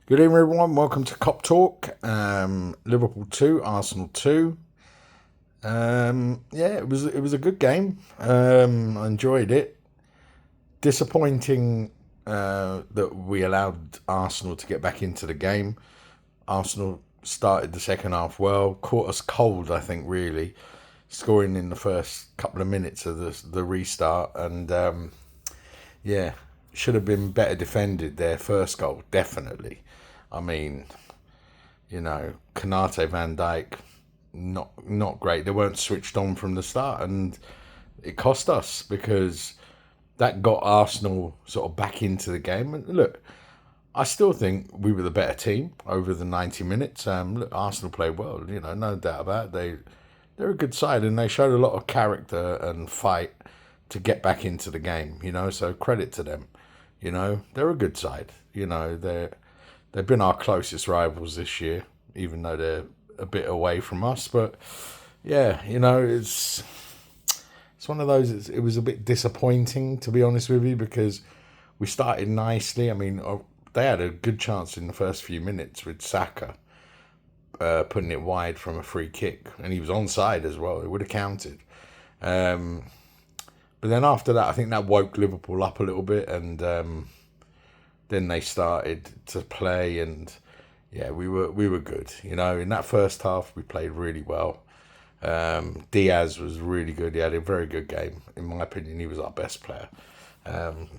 Good evening, everyone. Welcome to Cop Talk. Liverpool 2, Arsenal 2. Yeah, it was a good game. I enjoyed it. Disappointing that we allowed Arsenal to get back into the game. Arsenal started the second half well, caught us cold, I think, really, scoring in the first couple of minutes of the restart, and yeah, should have been better defended. Their first goal, definitely. I mean, Kanate, Van Dijk, not great. They weren't switched on from the start, and it cost us because that got Arsenal sort of back into the game. And look, I still think we were the better team over the 90 minutes. Look, Arsenal played well, no doubt about it. They're a good side, and they showed a lot of character and fight to get back into the game. So credit to them. They're a good side. They've been our closest rivals this year, even though they're a bit away from us. But yeah, it's one of those. It was a bit disappointing, to be honest with you, because we started nicely. I mean, they had a good chance in the first few minutes with Saka putting it wide from a free kick, and he was onside as well. It would have counted. Um, but then after that, I think that woke Liverpool up a little bit, and then they started to play, and yeah, we were good. In that first half, we played really well. Diaz was really good. He had a very good game. In my opinion, he was our best player. Um,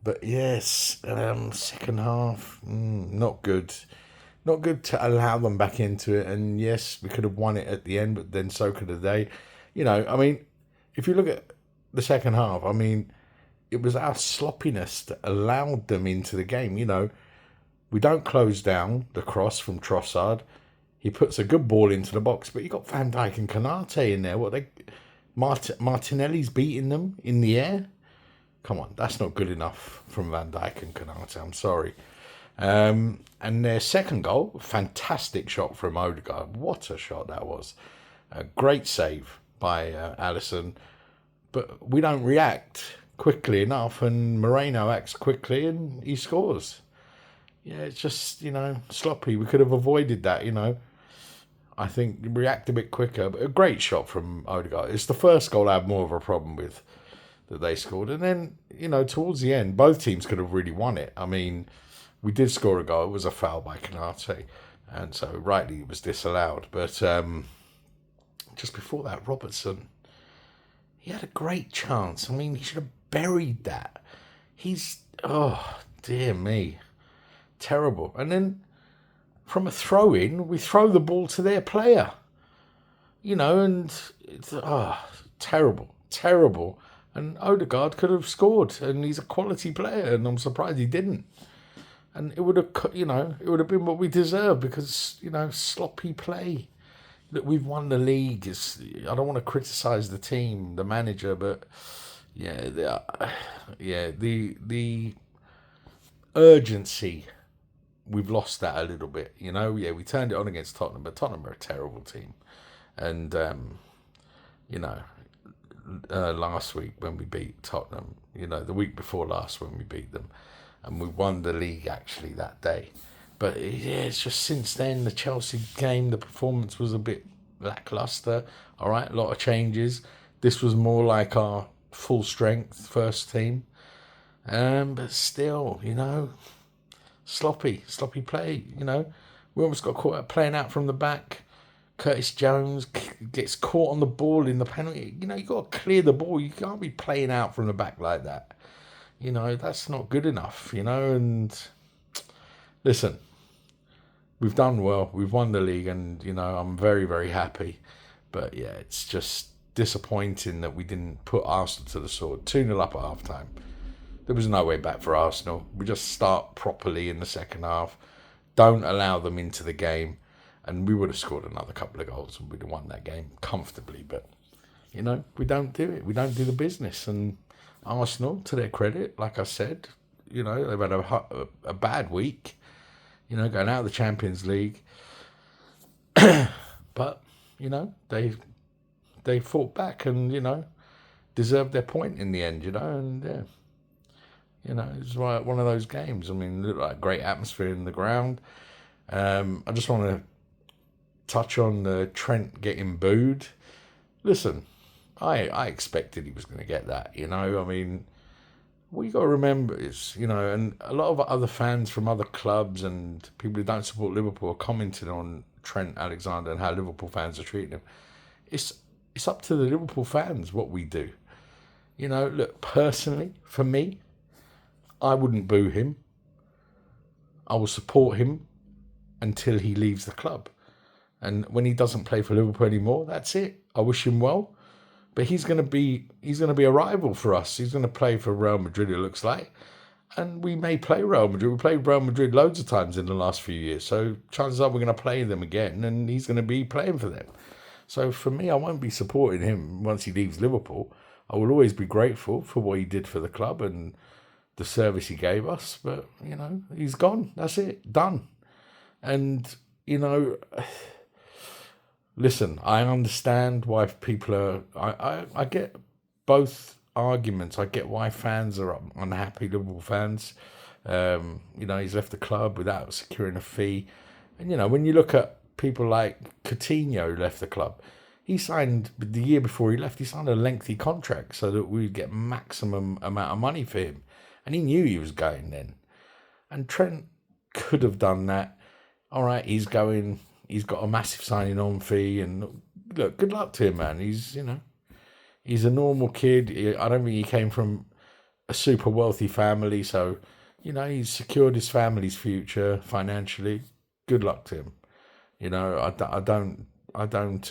but yes, second half, not good. Not good to allow them back into it. And yes, we could have won it at the end, but then so could have they. I mean, if you look at the second half, I mean, it was our sloppiness that allowed them into the game. We don't close down the cross from Trossard. He puts a good ball into the box, but you got Van Dijk and Kanate in there. Martinelli's beating them in the air. Come on, that's not good enough from Van Dijk and Kanate. I'm sorry. And their second goal, fantastic shot from Odegaard. What a shot that was! A great save by Alisson, but we don't react quickly enough, and Moreno acts quickly and he scores. Yeah, it's just, sloppy. We could have avoided that, I think react a bit quicker, but a great shot from Odegaard. It's the first goal I have more of a problem with that they scored. And then, towards the end, both teams could have really won it. I mean, we did score a goal. It was a foul by Kanate, and so rightly it was disallowed. But just before that, Robertson, he had a great chance. I mean, he should have buried that. Oh, dear me. Terrible. And then from a throw in, we throw the ball to their player. And it's, terrible. Terrible. And Odegaard could have scored, and he's a quality player, and I'm surprised he didn't. And it would have, it would have been what we deserve because, sloppy play. Look, we've won the league. I don't want to criticise the team, the manager, but yeah, the urgency, we've lost that a little bit. Yeah, we turned it on against Tottenham, but Tottenham are a terrible team, and last week when we beat Tottenham, the week before last when we beat them, and we won the league actually that day. But yeah, it's just since then, the Chelsea game, the performance was a bit lackluster. All right, a lot of changes. This was more like our full strength first team. But still, sloppy play, We almost got caught playing out from the back. Curtis Jones gets caught on the ball in the penalty. You got to clear the ball. You can't be playing out from the back like that. That's not good enough, and listen, we've done well. We've won the league, and, I'm very, very happy. But yeah, it's just disappointing that we didn't put Arsenal to the sword. 2-0 up at half time. There was no way back for Arsenal. We just start properly in the second half. Don't allow them into the game. And we would have scored another couple of goals and we'd have won that game comfortably. But, we don't do it. We don't do the business. And Arsenal, to their credit, like I said, they've had a bad week, going out of the Champions League. But, they fought back and, deserved their point in the end, and yeah. You know, it's like one of those games. I mean, look like great atmosphere in the ground. I just want to touch on Trent getting booed. Listen, I expected he was going to get that. You know, I mean, what you got to remember is, you know, and a lot of other fans from other clubs and people who don't support Liverpool are commenting on Trent Alexander and how Liverpool fans are treating him. It's up to the Liverpool fans what we do. You know, look, personally, for me, I wouldn't boo him. I will support him until he leaves the club. And when he doesn't play for Liverpool anymore, that's it. I wish him well. But he's going to be a rival for us. He's going to play for Real Madrid, it looks like. And we may play Real Madrid. We played Real Madrid loads of times in the last few years. So chances are we're going to play them again, and he's going to be playing for them. So for me, I won't be supporting him once he leaves Liverpool. I will always be grateful for what he did for the club and the service he gave us. But, you know, he's gone. That's it. Done. And, you know, listen, I understand why people are... I get both arguments. I get why fans are unhappy, Liverpool fans. You know, he's left the club without securing a fee. And, you know, when you look at people like Coutinho left the club, he signed, the year before he left, he signed a lengthy contract so that we'd get maximum amount of money for him. And he knew he was going then. And Trent could have done that. All right, he's going, he's got a massive signing on fee. And look, good luck to him, man. He's, you know, he's a normal kid. I don't think he came from a super wealthy family. So, you know, he's secured his family's future financially. Good luck to him. You know, I don't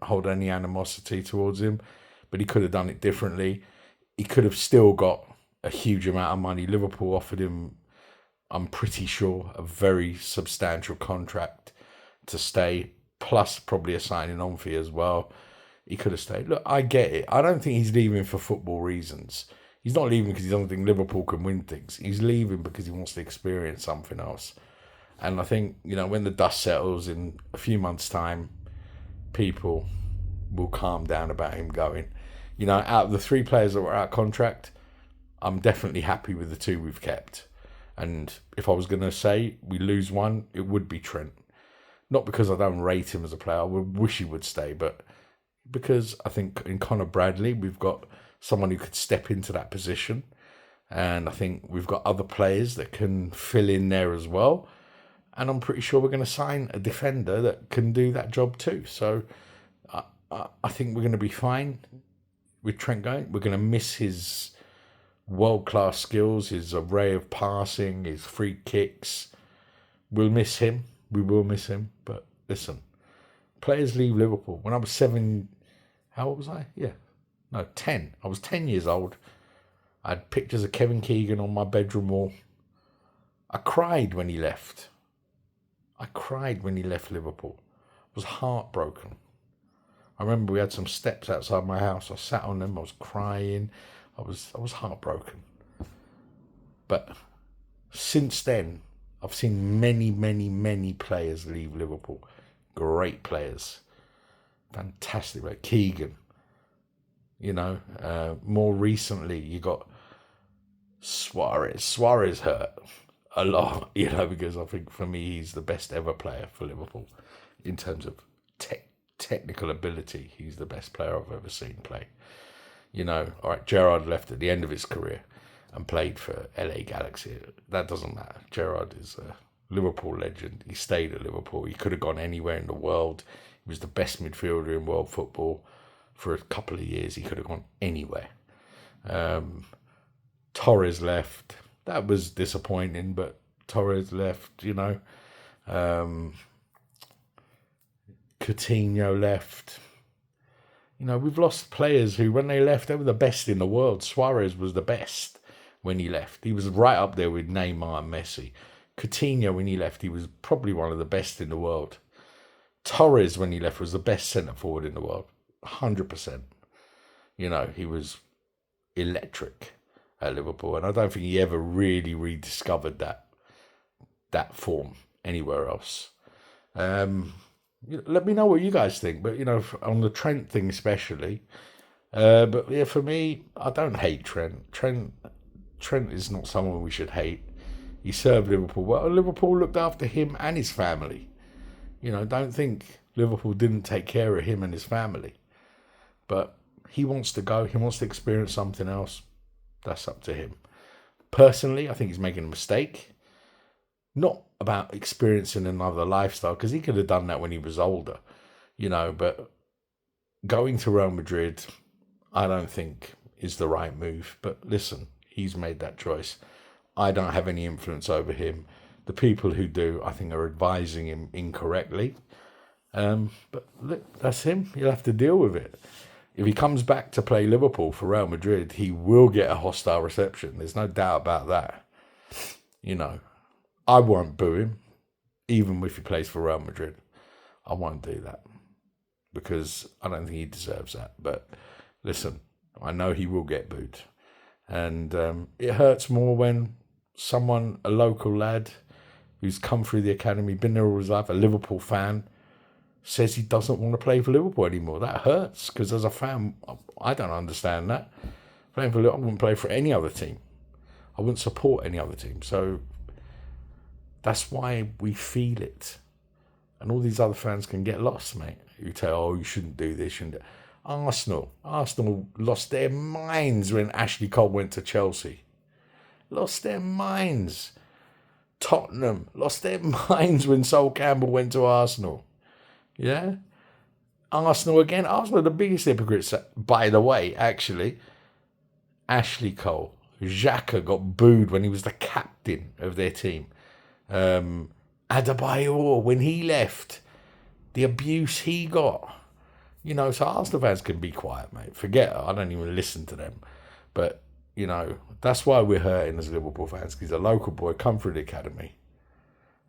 hold any animosity towards him, but he could have done it differently. He could have still got a huge amount of money. Liverpool offered him, I'm pretty sure, a very substantial contract to stay, plus probably a signing on fee as well. He could have stayed. Look, I get it. I don't think he's leaving for football reasons. He's not leaving because he doesn't think Liverpool can win things. He's leaving because he wants to experience something else. And I think, you know, when the dust settles in a few months' time, people will calm down about him going. You know, out of the 3 players that were out of contract, I'm definitely happy with the 2 we've kept. And if I was going to say we lose one, it would be Trent. Not because I don't rate him as a player. I would wish he would stay, but because I think in Conor Bradley, we've got someone who could step into that position. And I think we've got other players that can fill in there as well. And I'm pretty sure we're going to sign a defender that can do that job too. So I think we're going to be fine with Trent going. We're going to miss his world-class skills, his array of passing, his free kicks. We'll miss him. We will miss him. But listen, players leave Liverpool. When I was 7, how old was I? 10. I was 10 years old. I had pictures of Kevin Keegan on my bedroom wall. I cried when he left. I cried when he left Liverpool. I was heartbroken. I remember we had some steps outside my house. I sat on them. I was crying. I was heartbroken. But since then, I've seen many, many, many players leave Liverpool. Great players. Fantastic. Like Keegan. You know, more recently, you got Suarez. Suarez hurt a lot, you know, because I think for me he's the best ever player for Liverpool in terms of technical ability. He's the best player I've ever seen play. You know, all right, Gerrard left at the end of his career and played for LA Galaxy. That doesn't matter. Gerrard is a Liverpool legend. He stayed at Liverpool. He could have gone anywhere in the world. He was the best midfielder in world football for a couple of years. He could have gone anywhere. Torres left. That was disappointing, but Torres left, you know. Coutinho left. You know, we've lost players who, when they left, they were the best in the world. Suarez was the best when he left. He was right up there with Neymar and Messi. Coutinho, when he left, he was probably one of the best in the world. Torres, when he left, was the best centre-forward in the world. 100%. You know, he was electric at Liverpool, and I don't think he ever really rediscovered that form anywhere else. Let me know what you guys think, but you know, on the Trent thing especially. But yeah, for me, I don't hate Trent. Trent Trent is not someone we should hate. He served Liverpool well. Liverpool looked after him and his family. Don't think Liverpool didn't take care of him and his family. But he wants to go. He wants to experience something else. That's up to him. Personally, I think he's making a mistake. Not about experiencing another lifestyle, because he could have done that when he was older, but going to Real Madrid, I don't think is the right move. But listen, he's made that choice. I don't have any influence over him. The people who do, I think, are advising him incorrectly. But look, that's him. He'll have to deal with it. If he comes back to play Liverpool for Real Madrid, he will get a hostile reception. There's no doubt about that. I won't boo him, even if he plays for Real Madrid. I won't do that because I don't think he deserves that. But listen, I know he will get booed. And it hurts more when someone, a local lad who's come through the academy, been there all his life, a Liverpool fan, says he doesn't want to play for Liverpool anymore. That hurts because as a fan, I don't understand that. Playing for Liverpool, I wouldn't play for any other team. I wouldn't support any other team. So that's why we feel it. And all these other fans can get lost, mate. You tell, you shouldn't do this. Arsenal lost their minds when Ashley Cole went to Chelsea. Lost their minds. Tottenham lost their minds when Sol Campbell went to Arsenal. Yeah? Arsenal again. Arsenal are the biggest hypocrites, by the way, actually. Ashley Cole. Xhaka got booed when he was the captain of their team. Adebayor, when he left, the abuse he got. So Arsenal fans can be quiet, mate. Forget it. I don't even listen to them. But, that's why we're hurting as Liverpool fans, because he's a local boy, come through the academy.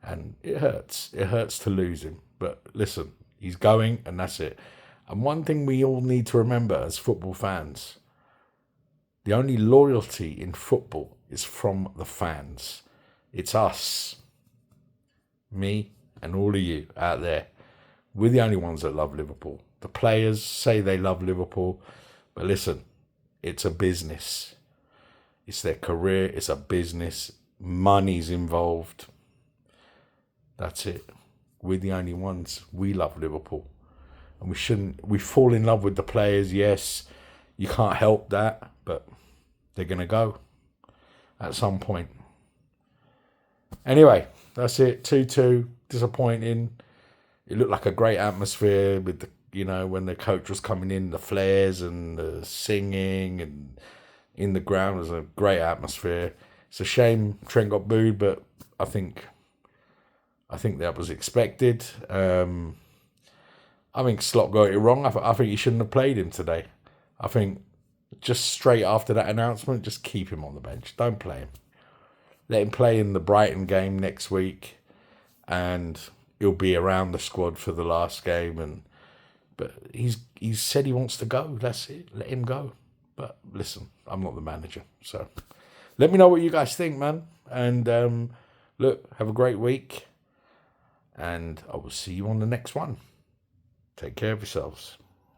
And it hurts. It hurts to lose him. But listen, he's going, and that's it. And one thing we all need to remember as football fans, the only loyalty in football is from the fans. It's us, me, and all of you out there. We're the only ones that love Liverpool. The players say they love Liverpool, but listen, it's a business. It's their career. It's a business. Money's involved. That's it. We're the only ones. We love Liverpool. And we fall in love with the players, yes. You can't help that, but they're going to go at some point. Anyway, that's it. 2-2, disappointing. It looked like a great atmosphere with the, when the coach was coming in, the flares and the singing and in the ground. It was a great atmosphere. It's a shame Trent got booed, but I think that was expected. I think Slot got it wrong. I think he shouldn't have played him today. I think just straight after that announcement, just keep him on the bench. Don't play him. Let him play in the Brighton game next week, and he'll be around the squad for the last game. But he's said he wants to go. That's it. Let him go. But listen, I'm not the manager, so let me know what you guys think, man. And look, have a great week, and I will see you on the next one. Take care of yourselves.